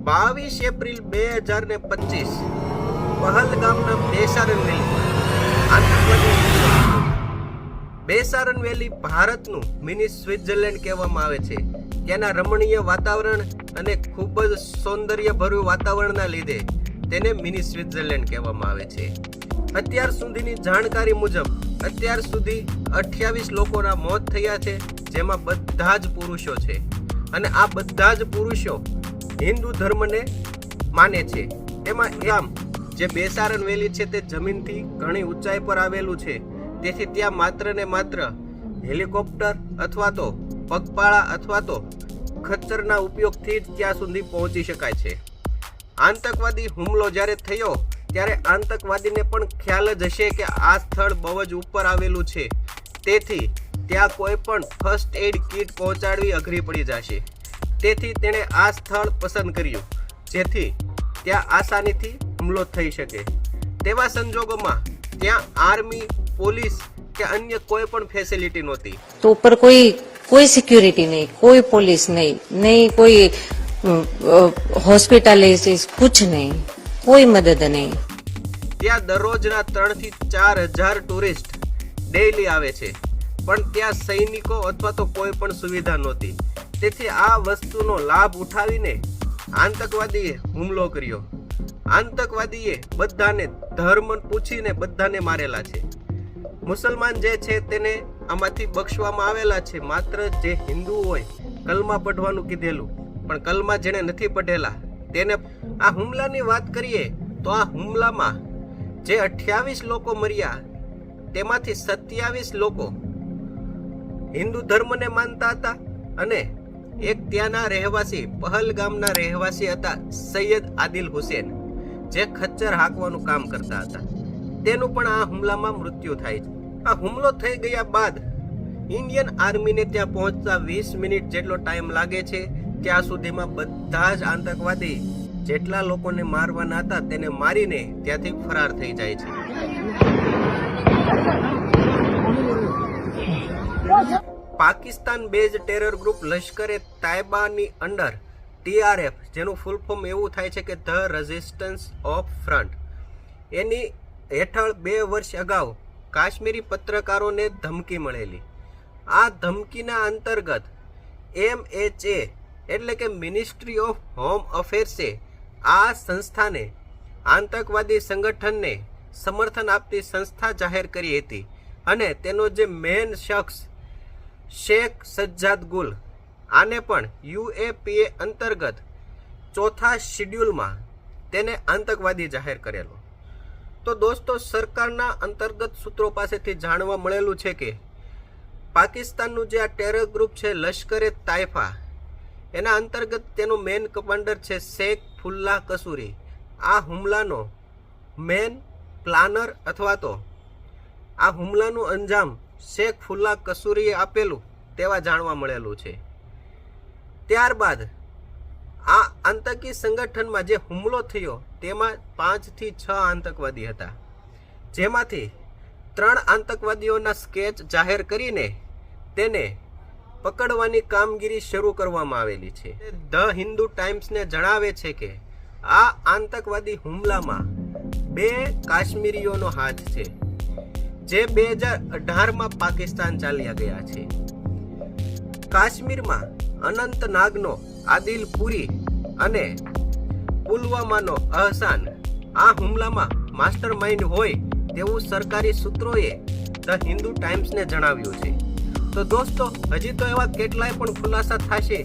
22 April 2025 પહલગામના બેસારન વેલીમાં આતંકવાદી બેસારન વેલી ભારતનું mini Switzerland કહેવામાં આવે છે. ત્યાંના રમણીય વાતાવરણ અને ખૂબ જ સૌંદર્યભર્યું વાતાવરણના લીધે તેને મિની સ્વિટ્ઝરલેન્ડ કહેવામાં આવે છે. અત્યાર સુધીની જાણકારી મુજબ અત્યાર સુધી 28 લોકોના મોત થયા છે, જેમાં બધા જ પુરુષો છે અને આ બધા જ પુરુષો હિન્દુ ધર્મને માને છે. તેમાં આમ જે બેસારન વેલી છે તે જમીનથી ઘણી ઊંચાઈ પર આવેલું છે, તેથી ત્યાં માત્ર ને માત્ર હેલિકોપ્ટર અથવા તો પગપાળા અથવા તો ખચ્ચરના ઉપયોગથી જ ત્યાં સુધી પહોંચી શકાય છે. આતંકવાદી હુમલો જ્યારે થયો ત્યારે આતંકવાદીને પણ ખ્યાલ જ હશે કે આ સ્થળ બહુ જ ઉપર આવેલું છે, તેથી ત્યાં કોઈ પણ ફર્સ્ટ એડ કિટ પહોંચાડવી અઘરી પડી જશે. તેથી તેણે આ સ્થળ પસંદ કર્યું જેથી ત્યાં આસાનીથી હુમલો થઈ શકે. તેવા સંજોગોમાં ત્યાં આર્મી, પોલીસ કે અન્ય કોઈ પણ ફેસિલિટી નહોતી. तो ऊपर कोई सिक्योरिटी नहीं, कोई पुलिस नहीं कोई हॉस्पिटलाइजेशन कुछ नहीं, कोई मदद नहीं. ત્યાં દરરોજના 3 થી 4,000 ટુરિસ્ટ ડેઈલી આવે છે, પણ ત્યાં સૈનિકો અથવા તો કોઈ પણ સુવિધા નહોતી. તેથી આ વસ્તુનો લાભ ઉઠાવીને આતંકવાદીએ હુમલો કર્યો. આતંકવાદીએ બધાને ધર્મ પૂછીને બધાને મારેલા છે. મુસલમાન જે છે તેને આમાંથી બક્ષવામાં આવેલા છે. માત્ર જે હિન્દુ હોય કલમા પઢવાનું કીધેલું, પણ કલમા જેણે નથી પઢેલા તેને. આ હુમલાની વાત કરીએ તો આ હુમલામાં જે 28 લોકો મર્યા તેમાંથી 27 લોકો હિન્દુ ધર્મને માનતા હતા અને એક ત્યાંના રહેવાસી પહલગામના રહેવાસી હતા સૈયદ આદિલ હુસેન, જે ખચ્ચર હાંકવાનું કામ કરતા હતા. તેનું પણ આ હુમલામાં મૃત્યુ થાય છે. આ હુમલો થઈ ગયા બાદ ઇન્ડિયન આર્મીને ત્યાં પહોંચતા 20 મિનિટ જેટલો ટાઈમ લાગે છે. ત્યાં સુધીમાં બધા જ આતંકવાદી જેટલા લોકોને મારવાના હતા તેને મારીને ત્યાંથી ફરાર થઈ જાય છે. પાકિસ્તાન બેઝ ટેરર ગ્રુપ લશ્કરે તાયબાની અંડર TRF, જેનું ફૂલ ફોર્મ એવું થાય છે કે ધ રેઝિસ્ટન્સ ઓફ ફ્રન્ટ, એની હેઠળ 2 વર્ષ અગાઉ કાશ્મીરી પત્રકારોને ધમકી મળેલી. આ ધમકીના અંતર્ગત MHA એટલે કે મિનિસ્ટ્રી ઓફ હોમ અફેર્સે આ સંસ્થાને આતંકવાદી સંગઠનને સમર્થન આપતી સંસ્થા જાહેર કરી હતી અને તેનો જે મેન શખ્સ શેખ સજ્જાદ ગુલ, આને પણ UAPA અંતર્ગત 4થા શિડ્યુલમાં તેને આતંકવાદી જાહેર કરેલો. તો દોસ્તો, સરકારના અંતર્ગત સૂત્રો પાસેથી જાણવા મળેલું છે કે પાકિસ્તાનનું જે આ ટેરર ગ્રુપ છે લશ્કરે તાયફા, એના અંતર્ગત તેનો મેન કમાન્ડર છે શેખ ફુલ્લાહ કસૂરી. આ હુમલાનો મેન પ્લાનર અથવા તો આ હુમલાનું અંજામ શેખ ફુલ્લાહ કસૂરીએ આપેલું તેવા જાણવા મળેલું છે. ત્યારબાદ આ આતંકી સંગઠનમાં જે હુમલો થયો તેમાં 5 થી 6 આતંકવાદી હતા, જેમાંથી 3 આતંકવાદીઓના સ્કેચ જાહેર કરીને તેને પકડવાની કામગીરી શરૂ કરવામાં આવેલી છે. ધ હિન્દુ ટાઈમ્સને જણાવે છે કે આ આતંકવાદી હુમલામાં 2 કાશ્મીરીઓનો હાથ છે, જે 2018માં પાકિસ્તાન ચાલ્યા ગયા છે. કાશ્મીરમાં અનંતનાગનો આદિલપુરી અને પુલવામાનો અહસાન આ હુમલામાં માસ્ટર માઇન્ડ હોય તેવું સરકારી સૂત્રોએ ધ હિન્દુ ટાઈમ્સને જણાવ્યું છે. તો દોસ્તો, હજી તો એવા કેટલાય પણ ખુલાસા થશે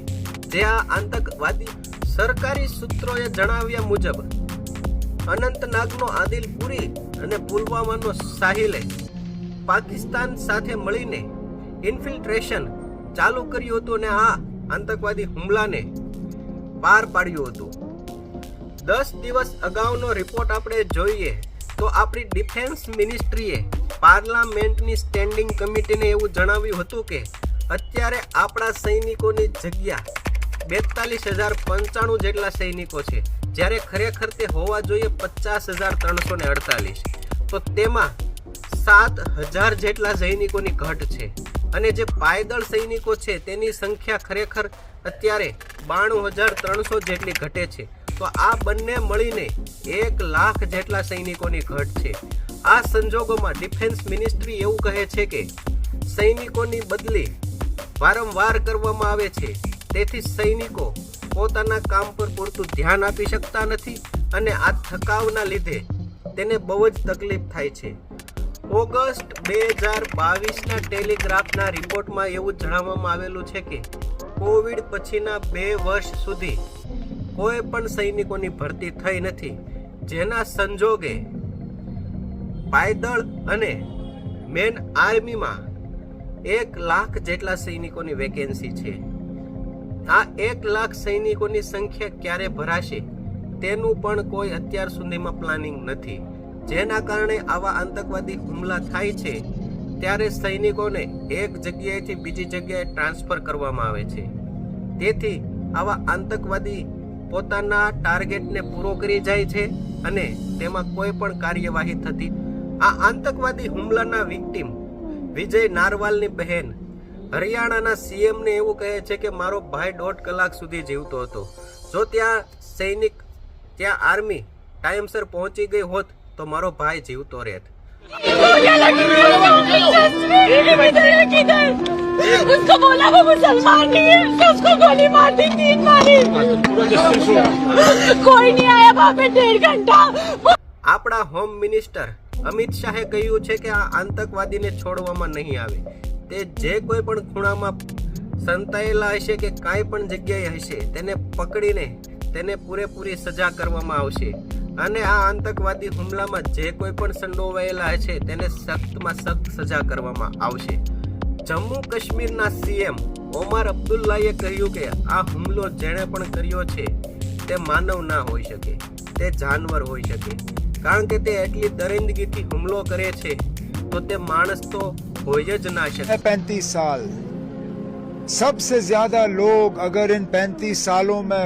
જે આ આતંકવાદી સરકારી સૂત્રોએ જણાવ્યા મુજબ અનંતનાગનો આદિલપુરી અને પુલવામાનો સાહિલે પાકિસ્તાન સાથે મળીને ઇન્ફિલ્ટ્રેશન ચાલુ કર્યું હતું અને આ આતંકવાદી હુમલાને પાર પાડ્યું હતું. 10 દિવસ અગાઉનો રિપોર્ટ આપણે જોઈએ તો આપણી ડિફેન્સ મિનિસ્ટ્રીએ પાર્લામેન્ટની સ્ટેન્ડિંગ કમિટીને એવું જણાવ્યું હતું કે અત્યારે આપણા સૈનિકોની જગ્યા 42,095 જેટલા સૈનિકો છે, જ્યારે ખરેખર તે હોવા જોઈએ 50,348. તો તેમાં 7,000 જેટલા સૈનિકોની ઘટ છે અને જે પાયદળ સૈનિકો છે તેની સંખ્યા ખરેખર અત્યારે 92,300 જેટલી ઘટે છે. તો તો આ બંને મળીને 1 લાખ જેટલા સૈનિકોની ઘટ છે. આ સંજોગોમાં ડિફેન્સ મિનિસ્ટ્રી એવું કહે છે કે સૈનિકોની બદલી વારંવાર કરવામાં આવે છે, તેથી સૈનિકો પોતાના કામ પર પૂરતું ધ્યાન આપી શકતા નથી અને આ થકાવના લીધે તેને બહુ જ તકલીફ થાય છે. ઓગસ્ટ 2022ના ટેલિગ્રાફના રિપોર્ટમાં એવું જણાવવામાં આવેલું છે કે કોવિડ પછીના 2 વર્ષ સુધી કોઈ પણ સૈનિકોની ભરતી થઈ નથી, જેના સંજોગે પાયદળ અને મેન આર્મીમાં 1 લાખ જેટલા સૈનિકોની વેકેન્સી છે. આ 1 લાખ સૈનિકોની સંખ્યા ક્યારે ભરાશે તેનું પણ કોઈ અત્યાર સુધીમાં પ્લાનિંગ નથી, જેના કારણે આવા આતંકવાદી હુમલા થાય છે ત્યારે સૈનિકોને એક જગ્યાએથી બીજી જગ્યાએ ટ્રાન્સફર કરવામાં આવે છે. તેથી આવા આતંકવાદી પોતાના ટાર્ગેટને પૂરો કરી જાય છે અને તેમાં કોઈ પણ કાર્યવાહી થતી. આ આતંકવાદી હુમલાના વિક્ટિમ વિજય નારવાલની બહેન હરિયાણાના સીએમને એવું કહે છે કે મારો ભાઈ 1.5 કલાક સુધી જીવતો હતો. જો ત્યાં આર્મી ટાઈમસર પહોંચી ગઈ હોત તો મારો ભાઈ જીવતો રહેત. उसको बोला वो मुसलमान नहीं है, उसको गोली मार दी, 3 मारी, कोई नहीं आया वहाँ पे 1.5 घंटा. આપણા હોમ મિનિસ્ટર અમિત શાહે કહ્યું છે કે આ આતંકવાદીને છોડવામાં નહીં આવે. તે જે કોઈ પણ ખૂણામાં સંતાયેલા હશે કે કાંઈ પણ જગ્યાએ હશે તેને પકડીને તેને પૂરેપૂરી સજા કરવામાં આવશે અને આ આતંકવાદી હુમલામાં જે કોઈ પણ સંડોવાયેલા હશે તેને સખ્તમાં સખ્ત સજા કરવામાં આવશે. જમ્મુ કાશ્મીરના સીએમ ઓમર અબ્દુલ્લાએ કહ્યું કે આ હુમલો જેણે પણ કર્યો છે તે માનવ ના હોઈ શકે, તે જાનવર હોઈ શકે, કારણ કે તે એટલી દરિંદગીથી હુમલો કરે છે તો તે માણસ તો હોય જ ના શકે. 35 साल सबसे ज्यादा लोग अगर इन 35 सालों में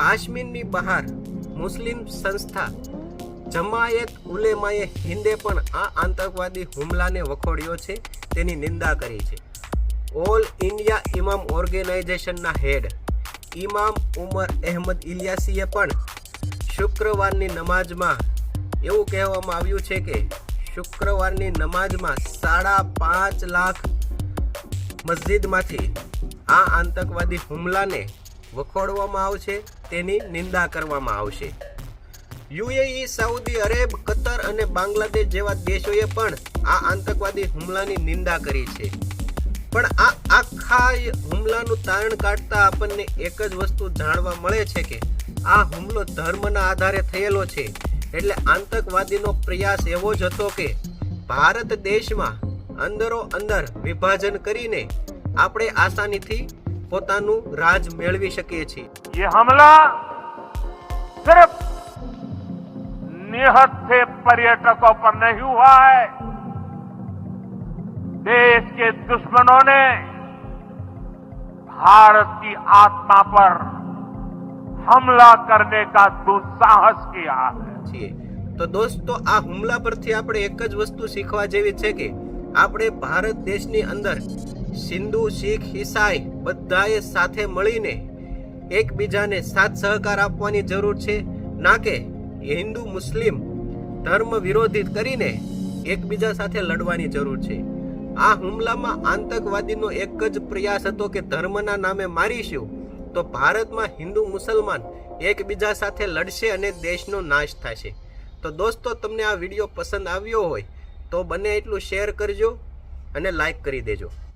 કાશ્મીરની બહાર મુસ્લિમ સંસ્થા જમાયત ઉલેમાએ હિંદે પણ આ આતંકવાદી હુમલાને વખોડ્યો છે, તેની નિંદા કરી છે. ઓલ ઇન્ડિયા ઇમામ ઓર્ગેનાઇઝેશનના હેડ ઇમામ ઉમર અહેમદ ઇલિયાસીએ પણ શુક્રવારની નમાઝમાં એવું કહેવામાં આવ્યું છે કે શુક્રવારની નમાઝમાં 5.5 લાખ મસ્જિદમાંથી આ આતંકવાદી હુમલાને વખોડવામાં આવશે, તેની નિંદા કરવામાં આવશે. યુએઈ, સાઉદી અરેબ, કતર અને બાંગ્લાદેશ જેવા દેશોએ પણ આ આતંકવાદી હુમલાની નિંદા કરી છે. પણ આ આખા હુમલાનું તારણ કાઢતા આપણને એક જ વસ્તુ જાણવા મળે છે કે આ હુમલો ધર્મના આધારે થયેલો છે. એટલે આતંકવાદીનો પ્રયાસ એવો જ હતો કે ભારત દેશમાં અંદરો અંદર વિભાજન કરીને આપણે આસાનીથી પોતાનું રાજ મેળવી શકીએ છીએ. ये हमला सिर्फ निहत थे पर्यटकों पर नहीं हुआ है, देश के दुश्मनों ने भारत की आत्मा पर हमला करने का दुस्साहस किया है. તો દોસ્તો આ હુમલા પરથી આપણે એક જ વસ્તુ શીખવા જેવી છે કે આપણે ભારત દેશની અંદર સિંધુ, શીખ, ઈસાઈ બધાએ સાથે મળીને એકબીજાને સાથ સહકાર આપવાની જરૂર છે, ના કે હિન્દુ મુસ્લિમ ધર્મ વિરોધી કરીને એકબીજા સાથે લડવાની જરૂર છે. આ હુમલામાં આતંકવાદીનો એક જ પ્રયાસ હતો કે ધર્મના નામે મારીશું તો ભારતમાં હિન્દુ મુસલમાન એકબીજા સાથે લડશે અને દેશનો નાશ થશે. તો દોસ્તો તમને આ વિડીયો પસંદ આવ્યો હોય તો બને એટલું શેર કરજો અને લાઈક કરી દેજો.